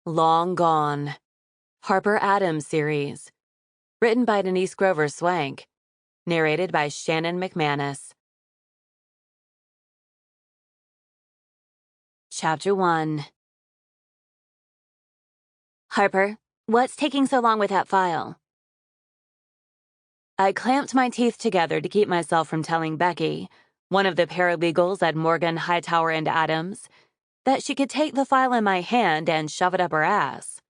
Long Gone. Harper Adams series. Written by Denise Swank. Narrated by Shannon Mcmanus. Chapter 1. Harper, what's taking so long with that file? I clamped my teeth together to keep myself from telling Becky, one of the paralegals at Morgan, Hightower, and Adams, that she could take the file in my hand and shove it up her ass.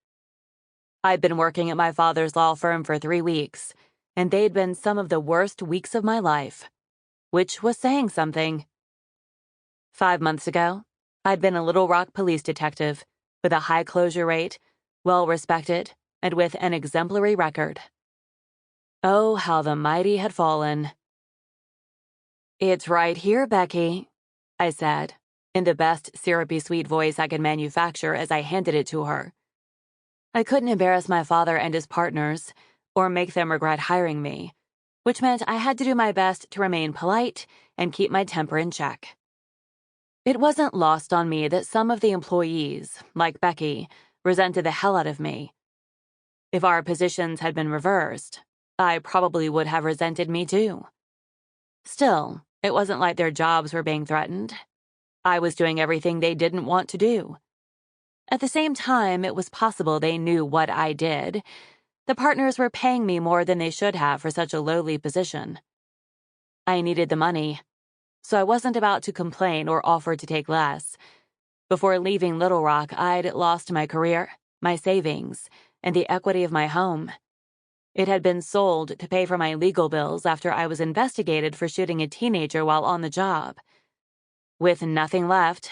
I'd been working at my father's law firm for 3 weeks, and they'd been some of the worst weeks of my life, which was saying something. 5 months ago, I'd been a Little Rock police detective with a high closure rate, well-respected, and with an exemplary record. Oh, how the mighty had fallen. "It's right here, Becky," I said, in the best syrupy sweet voice I could manufacture as I handed it to her. I couldn't embarrass my father and his partners, or make them regret hiring me, which meant I had to do my best to remain polite and keep my temper in check. It wasn't lost on me that some of the employees, like Becky, resented the hell out of me. If our positions had been reversed, I probably would have resented me too. Still, it wasn't like their jobs were being threatened. I was doing everything they didn't want to do. At the same time, it was possible they knew what I did. The partners were paying me more than they should have for such a lowly position. I needed the money, so I wasn't about to complain or offer to take less. Before leaving Little Rock, I'd lost my career, my savings, and the equity of my home. It had been sold to pay for my legal bills after I was investigated for shooting a teenager while on the job. With nothing left,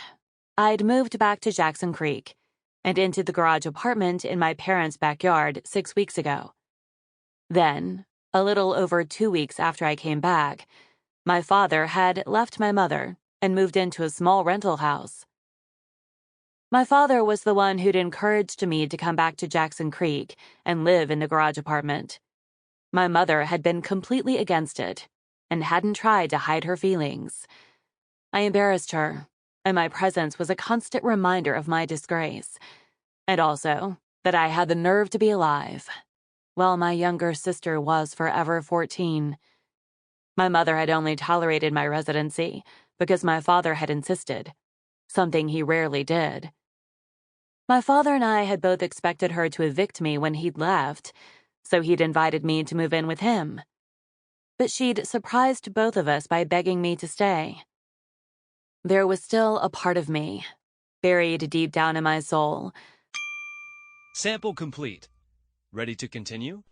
I'd moved back to Jackson Creek and into the garage apartment in my parents' backyard 6 weeks ago. Then, a little over 2 weeks after I came back, my father had left my mother and moved into a small rental house. My father was the one who'd encouraged me to come back to Jackson Creek and live in the garage apartment. My mother had been completely against it and hadn't tried to hide her feelings. I embarrassed her, and my presence was a constant reminder of my disgrace, and also that I had the nerve to be alive, while my younger sister was forever 14. My mother had only tolerated my residency because my father had insisted, something he rarely did. My father and I had both expected her to evict me when he'd left, so he'd invited me to move in with him. But she'd surprised both of us by begging me to stay. There was still a part of me, buried deep down in my soul. Sample complete. Ready to continue?